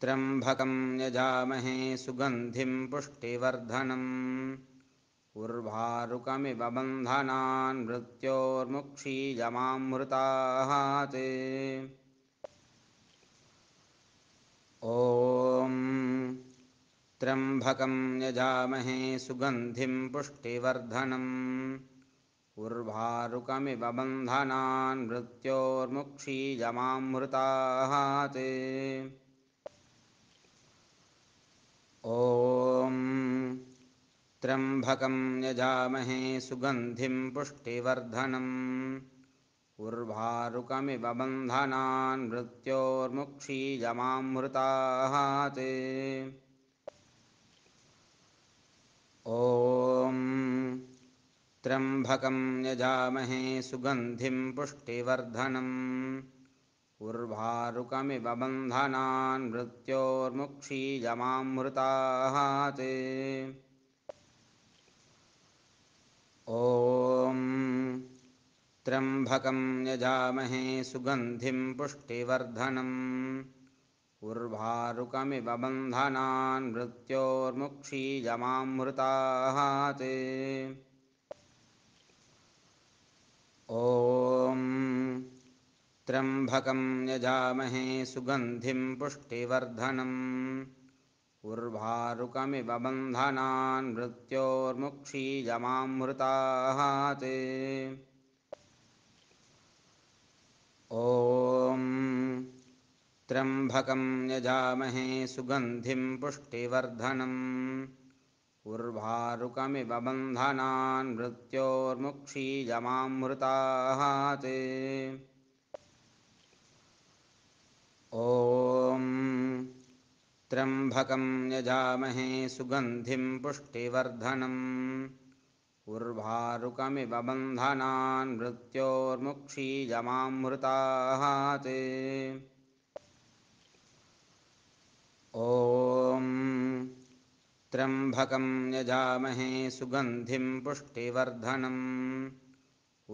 त्र्यम्बकं यजामहे सुगन्धिं पुष्टिवर्धनम् उर्वारुकमिव बन्धनान् मृत्योर्मुक्षीयमामृतात्। ॐ त्र्यम्बकं यजामहे सुगन्धिं पुष्टिवर्धनम् उर्वारुकमिव बन्धनान् मृत्योर्मुक्षीयमामृतात्। ॐ त्र्यम्बकं यजामहे सुगन्धिं पुष्टिवर्धनम् उर्वारुकमिव बन्धनान् मृत्योर्मुक्षीयमामृतात्। ॐ त्र्यम्बकं यजामहे सुगन्धिं पुष्टिवर्धनम् उर्वारुकमिव बन्धनान् मृत्योर्मुक्षीयमामृतात्। ॐ त्र्यम्बकं यजामहे सुगन्धिं पुष्टिवर्धनम् उर्वारुकमिव बन्धनान् मृत्योर्मुक्षीयमामृतात्। ॐ त्र्यम्बकं यजामहे सुगन्धिं पुष्टिवर्धनम् उर्वारुकमिव बन्धनान् मृत्योर्मुक्षीयमामृतात्। ॐ त्र्यम्बकं यजामहे सुगन्धिं पुष्टिवर्धनम् उर्वारुकमिव बन्धनान् मृत्योर्मुक्षीयमामृतात्। ॐ त्र्यम्बकं यजामहे सुगन्धिं पुष्टिवर्धनम् उर्वारुकमिव बन्धनान् मृत्योर्मुक्षीयमामृतात्। ॐ त्र्यम्बकं यजामहे सुगन्धिं पुष्टिवर्धनम्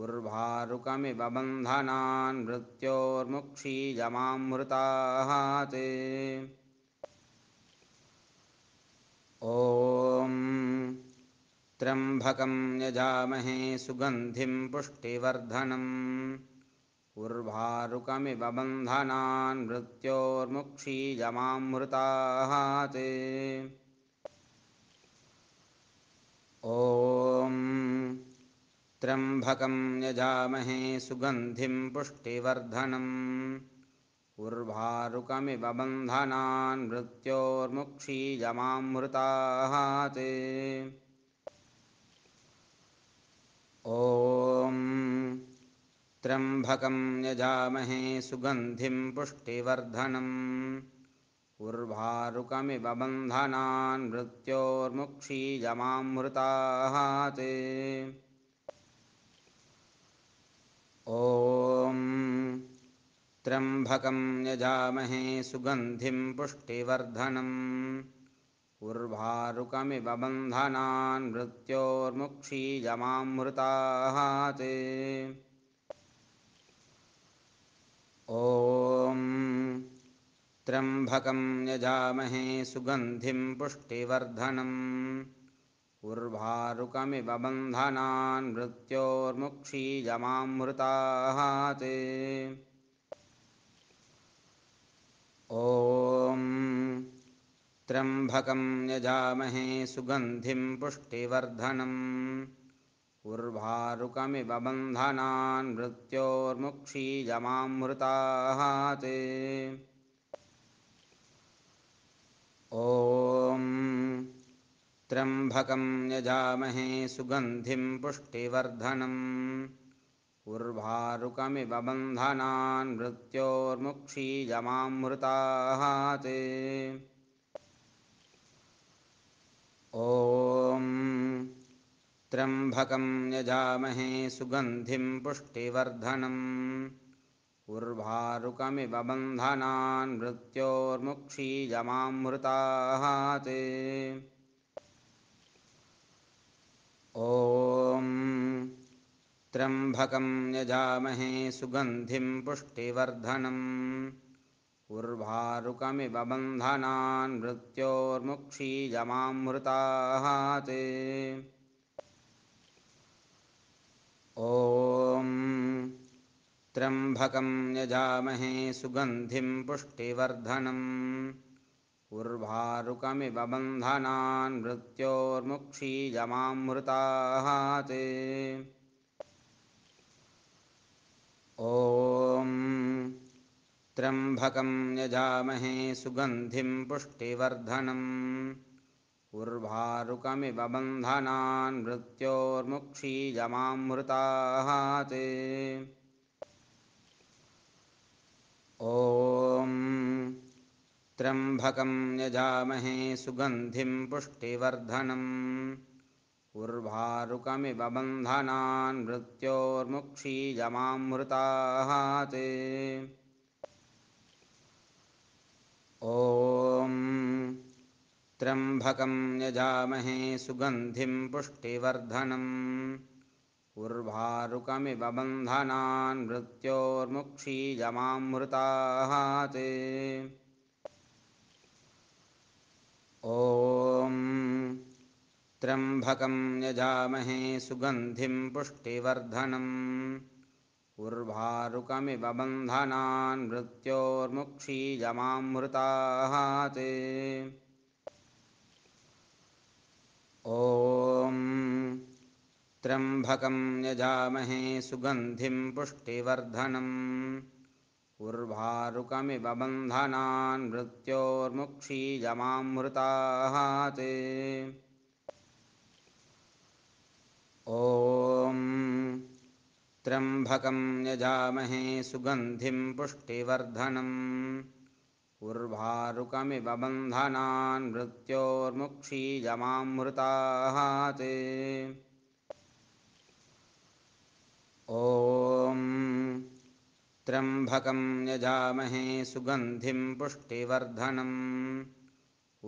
उर्वारुकमिव बन्धनान् मृत्योर्मुक्षीयमामृतात्। ॐ त्र्यम्बकं यजामहे सुगन्धिं पुष्टिवर्धनम् उर्वारुकमिव बन्धनान् मृत्योर्मुक्षीयमामृतात्। ॐ त्र्यम्बकं यजामहे सुगन्धिं पुष्टिवर्धनम् उर्वारुकमिव बन्धनान् मृत्योर्मुक्षीयमामृतात्। ॐ त्र्यम्बकं यजामहे सुगन्धिं पुष्टिवर्धनम् उर्वारुकमिव बन्धनान् मृत्योर्मुक्षीयमामृतात्। ॐ त्र्यम्बकं यजामहे सुगन्धिं पुष्टिवर्धनम् उर्वारुकमिव बन्धनान् मृत्योर्मुक्षीयमामृतात्। ॐ त्र्यम्बकं यजामहे सुगन्धिं पुष्टिवर्धनम् उर्वारुकमिव बन्धनान् मृत्योर्मुक्षीयमामृतात्। ॐ त्र्यम्बकं यजामहे सुगन्धिं पुष्टिवर्धनम् उर्वारुकमिव बन्धनान् मृत्योर्मुक्षीयमामृतात्। ॐ त्र्यम्बकं यजामहे सुगन्धिं पुष्टिवर्धनम् उर्वारुकमिव बन्धनान् मृत्योर्मुक्षीयमामृतात्। ॐ त्र्यम्बकं यजामहे सुगन्धिं पुष्टिवर्धनम् उर्वारुकमिव बन्धनान् मृत्योर्मुक्षीयमामृतात्। ॐ त्र्यम्बकं यजामहे सुगन्धिं पुष्टिवर्धनम् उर्वारुकमिव बन्धनान् मृत्योर्मुक्षीयमामृतात्। ॐ त्र्यम्बकं यजामहे सुगन्धिं पुष्टिवर्धनम् उर्वारुकमिव बन्धनान् मृत्योर्मुक्षीयमामृतात्। ॐ त्र्यम्बकं यजामहे सुगन्धिं पुष्टिवर्धनम् उर्वारुकमिव बन्धनान् मृत्योर्मुक्षीयमामृतात्। ॐ त्र्यम्बकं यजामहे सुगन्धिं पुष्टिवर्धनम् उर्वारुकमिव बन्धनान् मृत्योर्मुक्षीयमामृतात्। ॐ त्र्यम्बकं यजामहे सुगन्धिं पुष्टिवर्धनम् उर्वारुकमिव बन्धनान् मृत्योर्मुक्षीयमामृतात्। ॐ त्र्यम्बकं यजामहे सुगन्धिं पुष्टिवर्धनम् उर्वारुकमिव बन्धनान् मृत्योर्मुक्षीयमामृतात्। ॐ त्र्यम्बकं यजामहे सुगन्धिं पुष्टिवर्धनम् उर्वारुकमिव बन्धनान् मृत्योर्मुक्षीयमामृतात्। ॐ त्र्यम्बकं यजामहे सुगन्धिं पुष्टिवर्धनम् उर्वारुकमिव बन्धनान् मृत्योर्मुक्षीयमामृतात्। ॐ त्र्यम्बकं यजामहे सुगन्धिं पुष्टिवर्धनम्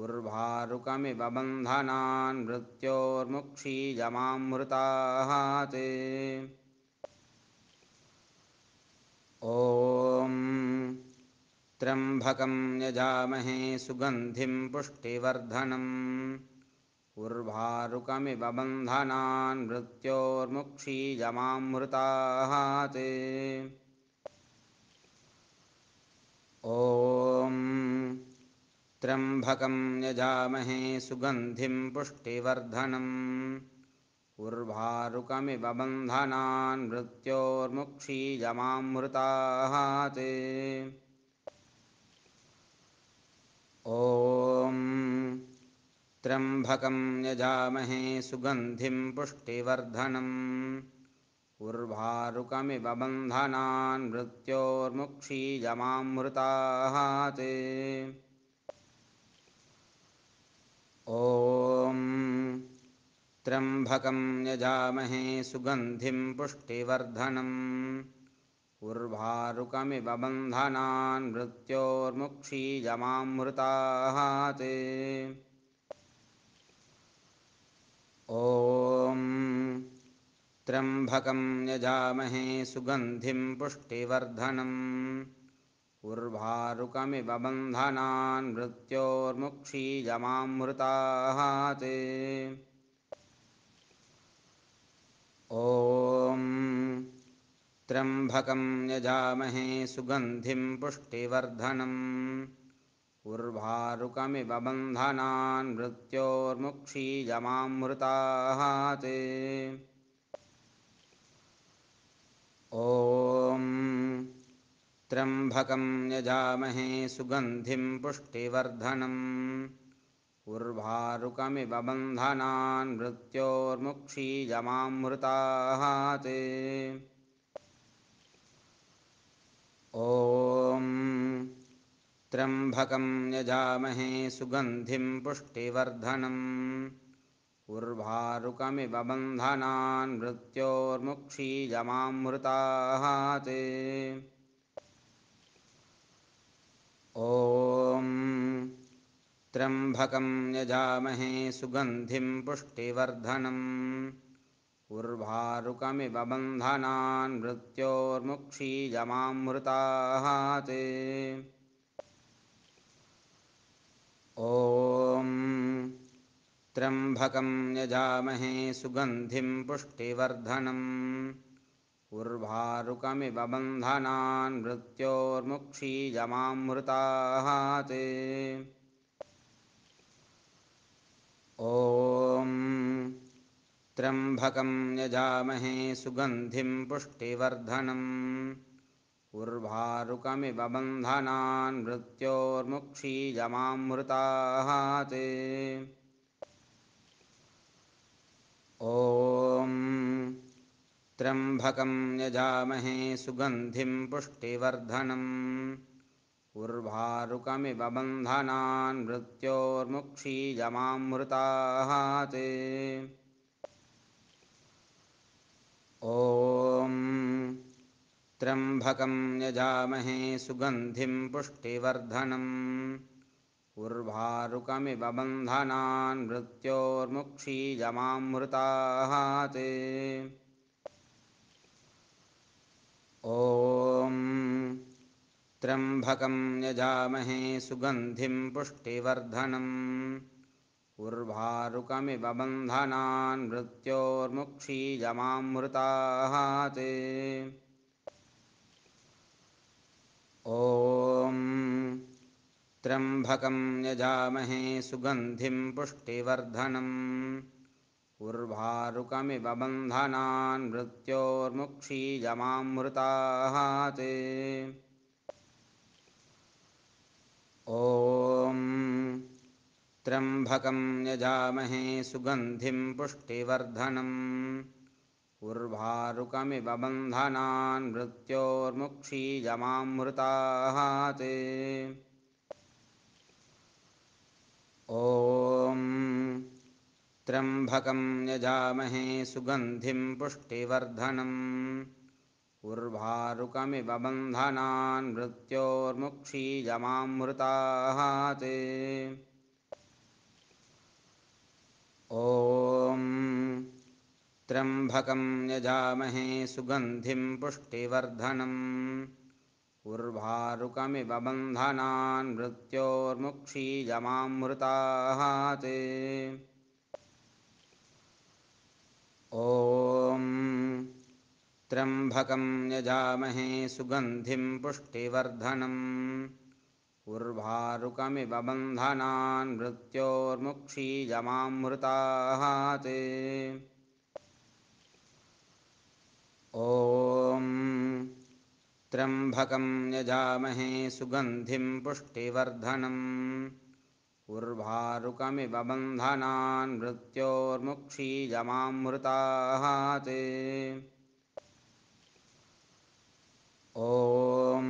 उर्वारुकमिव बन्धनान् मृत्योर्मुक्षीयमामृतात्। ॐ त्र्यम्बकं यजामहे सुगन्धिं पुष्टिवर्धनम् उर्वारुकमिव बन्धनान् मृत्योर्मुक्षीयमामृतात्। ॐ त्र्यम्बकं यजामहे सुगन्धिं पुष्टिवर्धनम् उर्वारुकमिव बन्धनान् मृत्योर्मुक्षीयमामृतात्। ॐ त्र्यम्बकं यजामहे सुगन्धिं पुष्टिवर्धनम् उर्वारुकमिव बन्धनान् मृत्योर्मुक्षीयमामृतात्। ॐ त्र्यम्बकं यजामहे सुगन्धिं पुष्टिवर्धनम् उर्वारुकमिव बन्धनान् मृत्योर्मुक्षीयमामृतात्। ॐ त्र्यम्बकं यजामहे सुगन्धिं पुष्टिवर्धनम् उर्वारुकमिव बन्धनान् मृत्योर्मुक्षीयमामृतात्। ॐ त्र्यम्बकं यजामहे सुगन्धिं पुष्टिवर्धनम् उर्वारुकमिव बन्धनान् मृत्योर्मुक्षीयमामृतात्। ॐ त्र्यम्बकं यजामहे सुगन्धिं पुष्टिवर्धनम् उर्वारुकमिव बन्धनान् मृत्योर्मुक्षीयमामृतात्। ॐ त्र्यम्बकं यजामहे सुगन्धिं पुष्टिवर्धनम् उर्वारुकमिव बन्धनान् मृत्योर्मुक्षीयमामृतात्। ॐ त्र्यम्बकं यजामहे सुगन्धिं पुष्टिवर्धनम् उर्वारुकमिव बन्धनान् मृत्योर्मुक्षीयमामृतात्। ॐ त्र्यम्बकं यजामहे सुगन्धिं पुष्टिवर्धनम् उर्वारुकमिव बन्धनान् मृत्योर्मुक्षीयमामृतात् ॐ त्र्यम्बकं यजामहे सुगन्धिं पुष्टिवर्धनम् उर्वारुकमिव बन्धनान् मृत्योर्मुक्षीयमामृतात् ॐ त्र्यम्बकं यजामहे सुगन्धिं पुष्टिवर्धनम् उर्वारुकमिव बन्धनान् मृत्योर्मुक्षीयमामृतात् ॐ त्र्यम्बकं यजामहे सुगन्धिं पुष्टिवर्धनम् उर्वारुकमिव बन्धनान् मृत्योर्मुक्षीयमामृतात् ॐ त्र्यम्बकं यजामहे सुगन्धिं पुष्टिवर्धनम् उर्वारुकमिव बन्धनान् मृत्योर्मुक्षीयमामृतात् ॐ त्र्यम्बकं यजामहे सुगन्धिं पुष्टिवर्धनम् उर्वारुकमिव बन्धनान् मृत्योर्मुक्षीयमामृतात् ॐ त्र्यम्बकं यजामहे सुगन्धिं पुष्टिवर्धनम् उर्वारुकमिव बन्धनान् मृत्योर्मुक्षीयमामृतात् ॐ त्र्यम्बकं यजामहे सुगन्धिं पुष्टिवर्धनम् उर्वारुकमिव बन्धनान् मृत्योर्मुक्षीयमामृतात् ॐ त्र्यम्बकं यजामहे सुगन्धिं पुष्टिवर्धनम् उर्वारुकमिव बन्धनान् मृत्योर्मुक्षीयमामृतात् ॐ त्र्यम्बकं यजामहे सुगन्धिं पुष्टिवर्धनम् उर्वारुकमिव बन्धनान् मृत्योर्मुक्षीयमामृतात् ॐ त्र्यम्बकं यजामहे सुगन्धिं पुष्टिवर्धनम् उर्वारुकमिव बन्धनान् मृत्योर्मुक्षीयमामृतात् ॐ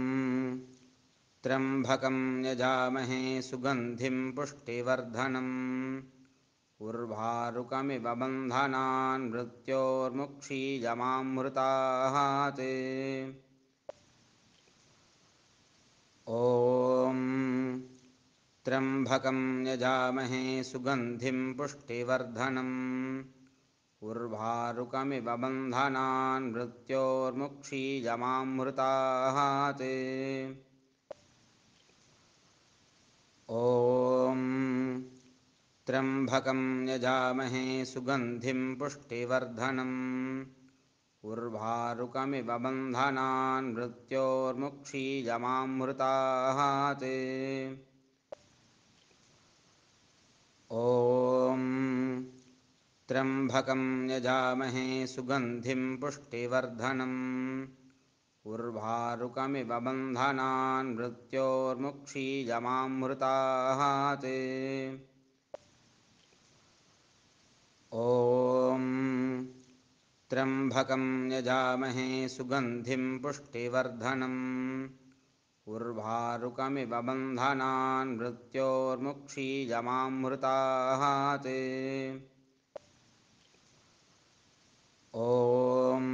त्र्यम्बकं यजामहे सुगन्धिं पुष्टिवर्धनम् उर्वारुकमिव बन्धनान् मृत्योर्मुक्षीयमामृतात् ॐ त्र्यम्बकं यजामहे सुगन्धिं पुष्टिवर्धनम् उर्वारुकमिव बन्धनान् मृत्योर्मुक्षीयमामृतात् ॐ त्र्यम्बकं यजामहे सुगन्धिं पुष्टिवर्धनम् उर्वारुकमिव बन्धनान् मृत्योर्मुक्षीयमामृतात् ॐ त्र्यम्बकं यजामहे सुगन्धिं पुष्टिवर्धनम् उर्वारुकमिव बन्धनान् मृत्योर्मुक्षीयमामृतात् ॐ त्र्यम्बकं यजामहे सुगन्धिं पुष्टिवर्धनम् उर्वारुकमिव बन्धनान् मृत्योर्मुक्षीयमामृतात् ॐ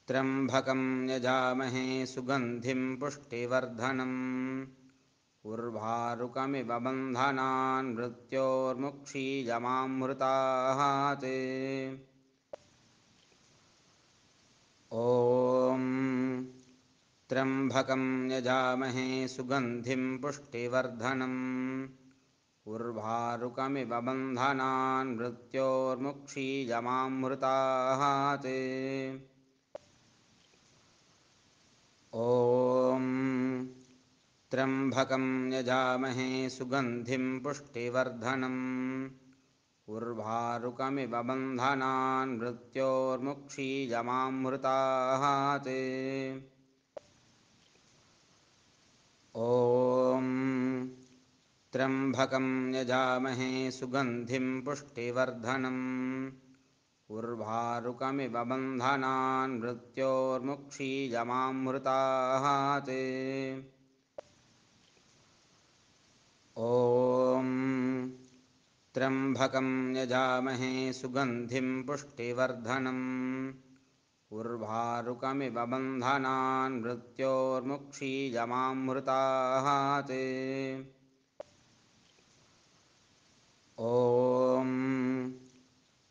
त्र्यम्बकं यजामहे सुगन्धिं पुष्टिवर्धनम् उर्वारुकमिव बन्धनान् मृत्योर्मुक्षीयमामृतात् ॐ त्र्यम्बकं यजामहे सुगन्धिं पुष्टिवर्धनम् उर्वारुकमिव बन्धनान् मृत्योर्मुक्षीयमामृतात्। ॐ त्र्यम्बकं यजामहे सुगन्धिं पुष्टिवर्धनम् उर्वारुकमिव बन्धनान् मृत्योर्मुक्षीयमामृतात्। ॐ त्र्यम्बकं यजामहे सुगन्धिं पुष्टिवर्धनम् उर्वारुकमिव बन्धनान् मृत्योर्मुक्षीयमामृतात्। ॐ त्र्यम्बकं यजामहे सुगन्धिं पुष्टिवर्धनम् उर्वारुकमिव बन्धनान् मृत्योर्मुक्षीयमामृतात्। ॐ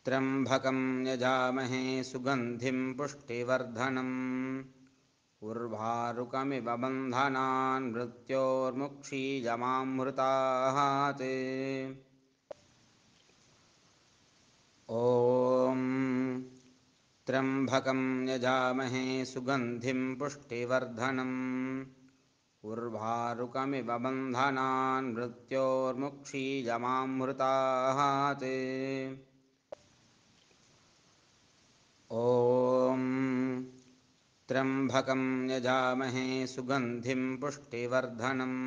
त्र्यम्बकं यजामहे सुगन्धिं पुष्टिवर्धनम् उर्वारुकमिव बन्धनान् मृत्योर्मुक्षीयमामृतात्। ॐ त्र्यम्बकं यजामहे सुगन्धिं पुष्टिवर्धनम् उर्वारुकमिव बन्धनान् मृत्योर्मुक्षीयमामृतात्। ॐ त्र्यम्बकं यजामहे सुगन्धिं पुष्टिवर्धनम्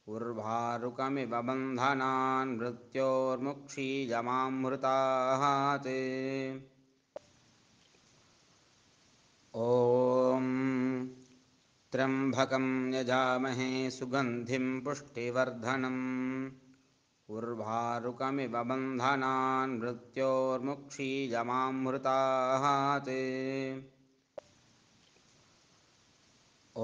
उर्वारुकमिव बन्धनान् मृत्योर्मुक्षीयमामृतात्। ॐ त्र्यम्बकं यजामहे सुगन्धिं पुष्टिवर्धनम् उर्वारुकमिव बन्धनान् मृत्योर्मुक्षीयमामृतात्। ॐ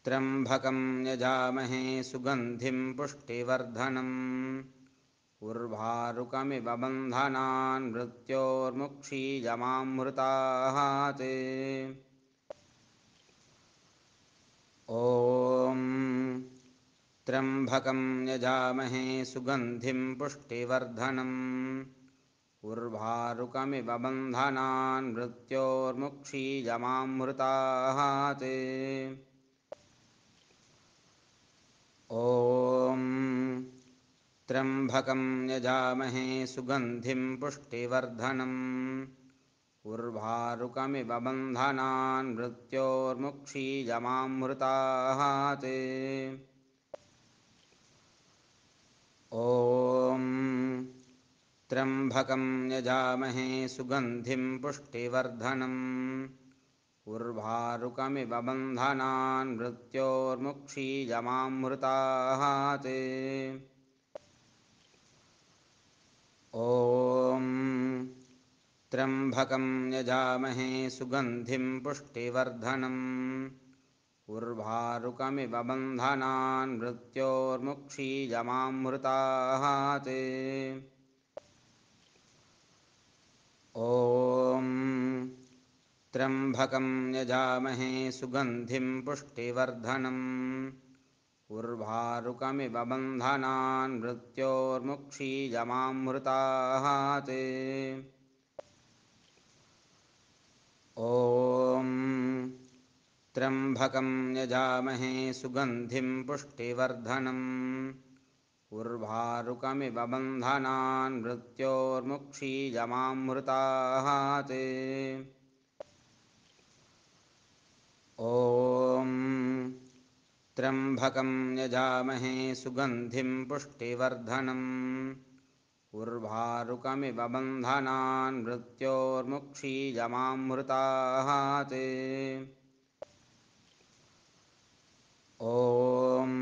त्र्यम्बकं यजामहे सुगन्धिं पुष्टिवर्धनम् उर्वारुकमिव बन्धनान् मृत्योर्मुक्षीयमामृतात्। ॐ त्र्यम्बकं यजामहे सुगन्धिं पुष्टिवर्धनम् उर्वारुकमिव बन्धनान् मृत्योर्मुक्षीयमामृतात्। ॐ त्र्यम्बकं यजामहे सुगन्धिं पुष्टिवर्धनम् उर्वारुकमिव बन्धनान् मृत्योर्मुक्षीयमामृतात्। ॐ त्र्यम्बकं यजामहे सुगन्धिं पुष्टिवर्धनम् उर्वारुकमिव बन्धनान् मृत्योर्मुक्षीयमामृतात्। ॐ त्र्यम्बकं यजामहे सुगन्धिं पुष्टिवर्धनम् उर्वारुकमिव बन्धनान् मृत्योर्मुक्षीयमामृतात्। ॐ त्र्यम्बकं यजामहे सुगन्धिं पुष्टिवर्धनम् उर्वारुकमिव बन्धनान् मृत्योर्मुक्षीयमामृतात्। ॐ त्र्यम्बकं यजामहे सुगन्धिं पुष्टिवर्धनम् उर्वारुकमिव बन्धनान् मृत्योर्मुक्षीयमामृतात्। ॐ त्र्यम्बकं यजामहे सुगन्धिं पुष्टिवर्धनम् उर्वारुकमिव बन्धनान् मृत्योर्मुक्षीयमामृतात्। ॐ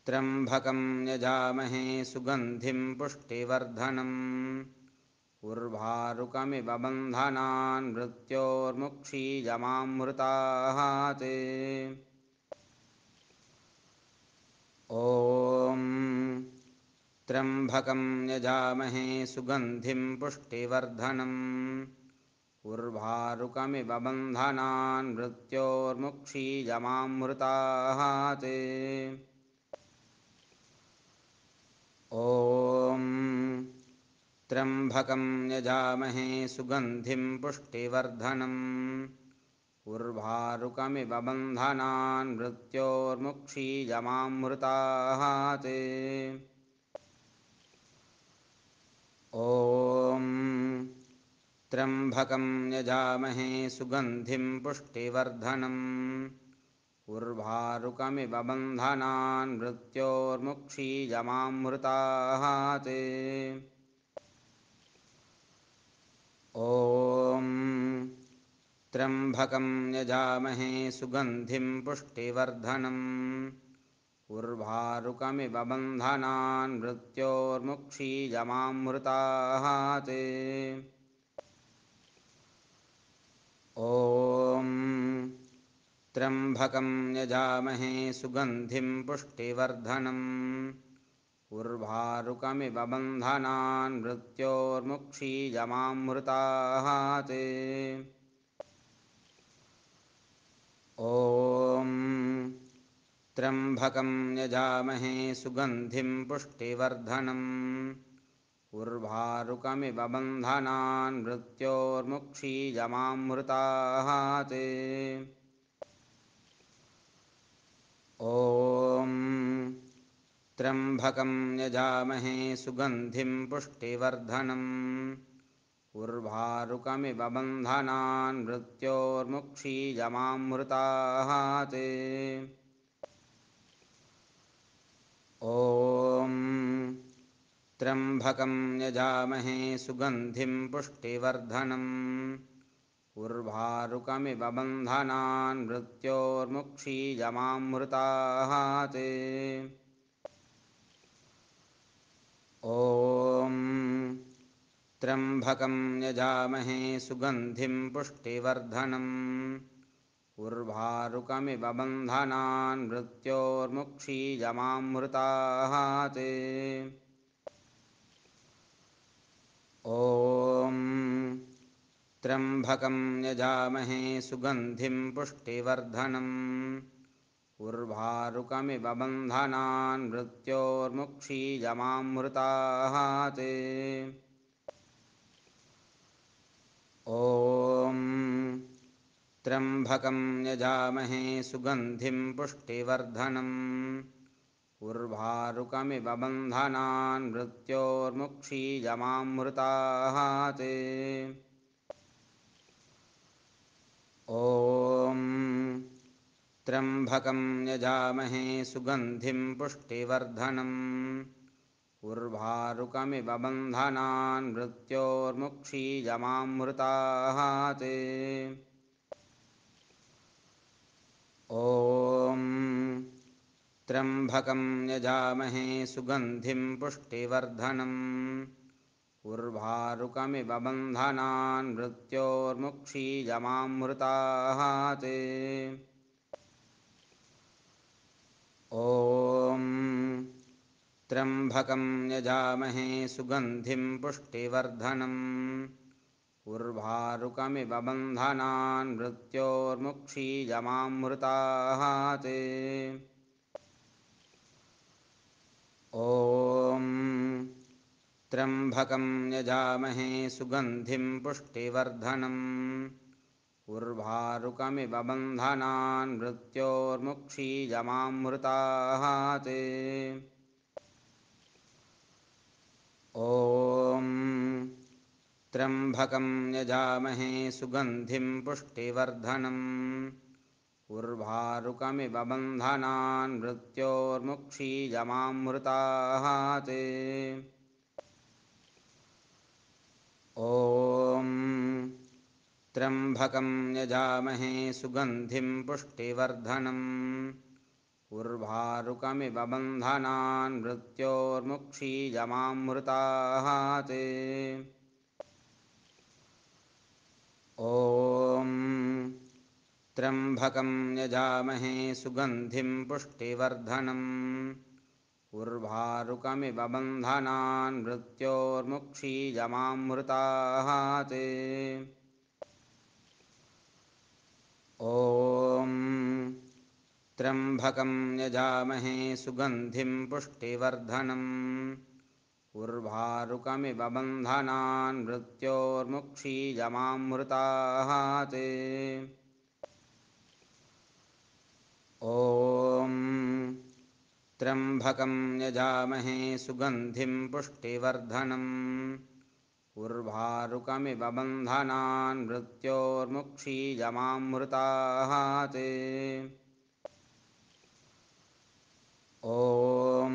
त्र्यम्बकं यजामहे सुगन्धिं पुष्टिवर्धनम् उर्वारुकमिव बन्धनान् मृत्योर्मुक्षीयमामृतात्। ॐ त्र्यम्बकं यजामहे सुगन्धिं पुष्टिवर्धनम् उर्वारुकमिव बन्धनान् मृत्योर्मुक्षीयमामृतात्। ॐ त्र्यम्बकं यजामहे सुगन्धिं पुष्टिवर्धनम् उर्वारुकमिव बन्धनान् मृत्योर्मुक्षीयमामृतात् ॐ त्र्यम्बकं यजामहे सुगन्धिं पुष्टिवर्धनम् उर्वारुकमिव बन्धनान् मृत्योर्मुक्षीयमामृतात् ॐ त्र्यम्बकं यजामहे सुगन्धिं पुष्टिवर्धनम् उर्वारुकमिव बन्धनान् मृत्योर्मुक्षीयमामृतात् ॐ त्र्यम्बकं यजामहे सुगन्धिं पुष्टिवर्धनम् उर्वारुकमिव बन्धनान् मृत्योर्मुक्षीयमामृतात् ॐ त्र्यम्बकं यजामहे सुगन्धिं पुष्टिवर्धनम् उर्वारुकमिव बन्धनान् मृत्योर्मुक्षीयमामृतात् ॐ त्र्यम्बकं यजामहे सुगन्धिं पुष्टिवर्धनम् उर्वारुकमिव बन्धनान् मृत्योर्मुक्षीयमामृतात् ॐ त्र्यम्बकं यजामहे सुगन्धिं पुष्टिवर्धनम् उर्वारुकमिव बन्धनान् मृत्योर्मुक्षीयमामृतात् ॐ त्र्यम्बकं यजामहे सुगन्धिं पुष्टिवर्धनम् उर्वारुकमिव बन्धनान् मृत्योर्मुक्षीयमामृतात् ॐ त्र्यम्बकं यजामहे सुगन्धिं पुष्टिवर्धनम् उर्वारुकमिव बन्धनान् मृत्योर्मुक्षीयमामृतात् ॐ त्र्यम्बकं यजामहे सुगन्धिं पुष्टिवर्धनम् उर्वारुकमिव बन्धनान् मृत्योर्मुक्षीयमामृतात् ॐ त्र्यम्बकं यजामहे सुगन्धिं पुष्टिवर्धनम् उर्वारुकमिव बन्धनान् मृत्योर्मुक्षीयमामृतात् ॐ त्र्यम्बकं यजामहे सुगन्धिं पुष्टिवर्धनम् उर्वारुकमिव बन्धनान् मृत्योर्मुक्षीयमामृतात् ॐ त्र्यम्बकं यजामहे सुगन्धिं पुष्टिवर्धनम् उर्वारुकमिव बन्धनान् मृत्योर्मुक्षीयमामृतात् ॐ त्र्यम्बकं यजामहे सुगन्धिं पुष्टिवर्धनम् उर्वारुकमिव बन्धनान् मृत्योर्मुक्षीयमामृतात् ॐ त्र्यम्बकं यजामहे सुगन्धिं पुष्टिवर्धनम् उर्वारुकमिव बन्धनान् मृत्योर्मुक्षीयमामृतात् ॐ त्र्यम्बकं यजामहे सुगन्धिं पुष्टिवर्धनम् उर्वारुकमिव बन्धनान् मृत्योर्मुक्षीयमामृतात् ॐ त्र्यम्बकं यजामहे सुगन्धिं पुष्टिवर्धनम् उर्वारुकमिव बन्धनान् मृत्योर्मुक्षीयमामृतात् ॐ त्र्यम्बकं यजामहे सुगन्धिं पुष्टिवर्धनम् उर्वारुकमिव बन्धनान् मृत्योर्मुक्षीयमामृताः ते। ॐ त्र्यम्बकं यजामहे सुगन्धिं पुष्टिवर्धनम् उर्वारुकमिव बन्धनान् मृत्योर्मुक्षीयमामृताः ते। ॐ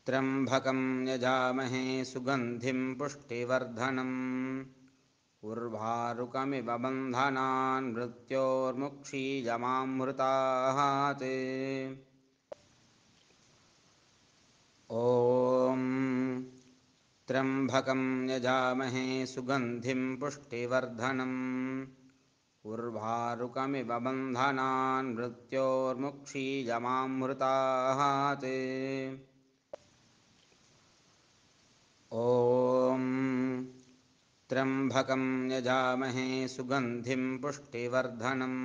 त्र्यम्बकं यजामहे सुगन्धिं पुष्टिवर्धनम् उर्वारुकमिव बन्धनान् मृत्योर्मुक्षीयमामृताः ते। ॐ त्र्यम्बकं यजामहे सुगन्धिं पुष्टिवर्धनम् उर्वारुकमिव बन्धनान् मृत्योर्मुक्षीयमामृताः ते। ॐ त्र्यम्बकं यजामहे सुगन्धिं पुष्टिवर्धनम्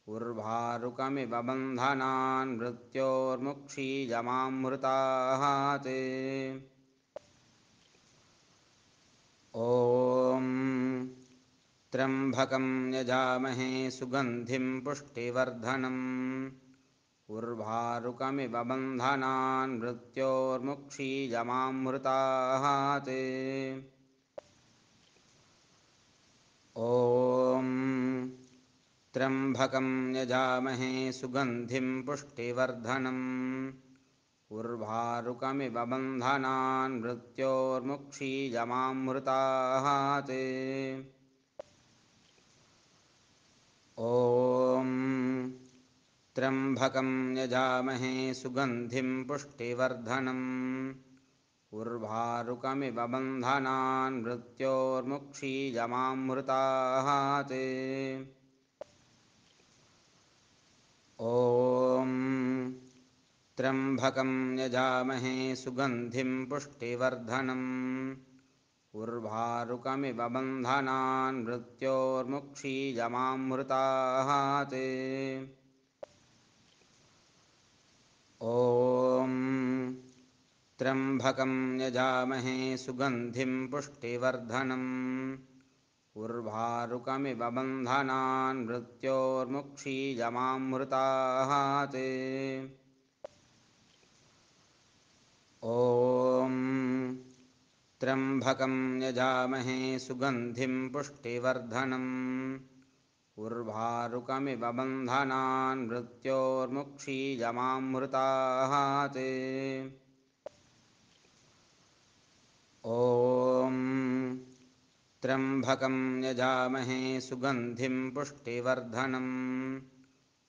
उर्वारुकमिव बन्धनान् मृत्योर्मुक्षीयमामृताः ते। ॐ त्र्यम्बकं यजामहे सुगन्धिं पुष्टिवर्धनम् उर्वारुकमिव बन्धनान् मृत्योर्मुक्षीयमामृताः ते। ॐ त्र्यम्बकं यजामहे सुगन्धिं पुष्टिवर्धनम् उर्वारुकमिव बन्धनान् मृत्योर्मुक्षीयमामृताः ते। ॐ त्र्यम्बकं यजामहे सुगन्धिं पुष्टिवर्धनम् उर्वारुकमिव बन्धनान् मृत्योर्मुक्षीयमामृताः ते। ॐ त्र्यम्बकं यजामहे सुगन्धिं पुष्टिवर्धनम् उर्वारुकमिव बन्धनान् मृत्योर्मुक्षीयमामृताः ते। ॐ त्र्यम्बकं यजामहे सुगन्धिं पुष्टिवर्धनम् उर्वारुकमिव बन्धनान् मृत्योर्मुक्षीयमामृताः ते। ॐ त्र्यम्बकं यजामहे सुगन्धिं पुष्टिवर्धनम् उर्वारुकमिव बन्धनान् मृत्योर्मुक्षीयमामृताः ते। ॐ त्र्यम्बकं यजामहे सुगन्धिं पुष्टिवर्धनम्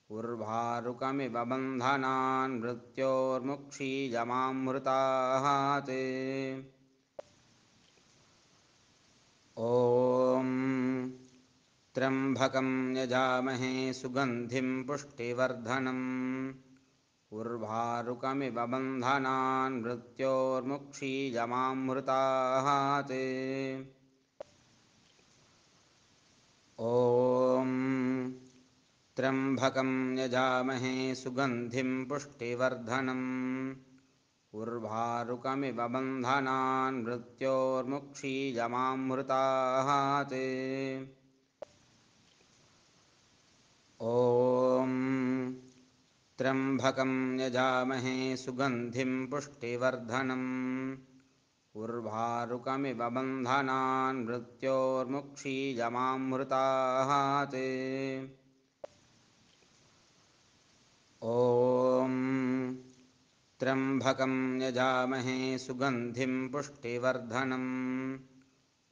उर्वारुकमिव बन्धनान् मृत्योर्मुक्षीयमामृताः ते। ॐ त्र्यम्बकं यजामहे सुगन्धिं पुष्टिवर्धनम् उर्वारुकमिव बन्धनान् मृत्योर्मुक्षीयमामृताः ते। ॐ त्र्यम्बकं यजामहे सुगन्धिं पुष्टिवर्धनम् उर्वारुकमिव बन्धनान् मृत्योर्मुक्षीयमामृताः ते। ॐ त्र्यम्बकं यजामहे सुगन्धिं पुष्टिवर्धनम् उर्वारुकमिव बन्धनान् मृत्योर्मुक्षीयमामृताः ते। ॐ त्र्यम्बकं यजामहे सुगन्धिं पुष्टिवर्धनम्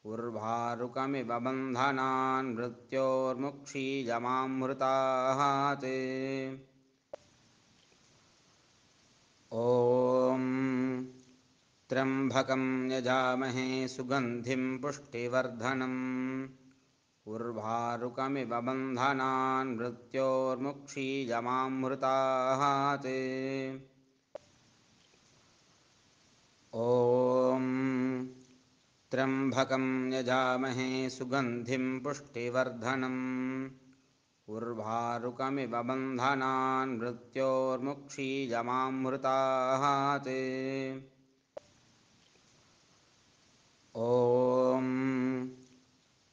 उर्वारुकमिव बन्धनान् मृत्योर्मुक्षीयमामृताः ते। ॐ त्र्यम्बकं यजामहे सुगन्धिं पुष्टिवर्धनम् उर्वारुकमिव बन्धनान् मृत्योर्मुक्षीयमामृताः ते। ॐ त्र्यम्बकं यजामहे सुगन्धिं पुष्टिवर्धनम् उर्वारुकमिव बन्धनान् मृत्योर्मुक्षीयमामृताः ते। ॐ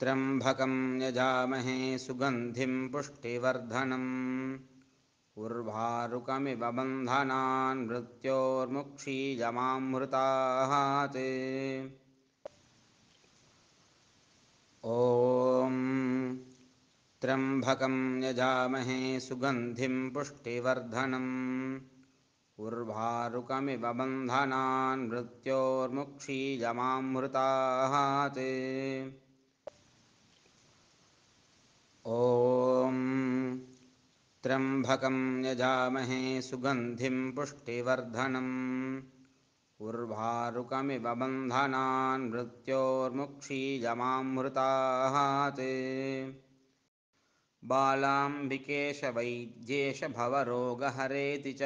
त्र्यम्बकं यजामहे सुगन्धिं पुष्टिवर्धनम् उर्वारुकमिव बन्धनान् मृत्योर्मुक्षीयमामृतात् ॐ त्र्यम्बकं यजामहे सुगन्धिं पुष्टिवर्धनम् उर्वारुकमिव बन्धनान् मृत्योर्मुक्षीयमामृतात् ॐ त्र्यम्बकं यजामहे सुगन्धिं पुष्टिवर्धनम् उर्वारुकमिव बन्धनान् मृत्योर्मुक्षीयमामृतात् बालाम्बिकेश वैद्येश भवरोगहरेति च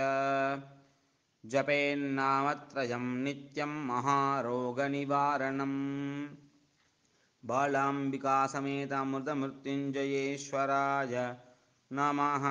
जपेन्नामत्रयं नित्यं महारोगनिवारणम् बालाम्बिकासमेत अमृतमृत्युञ्जयेश्वराय नमः।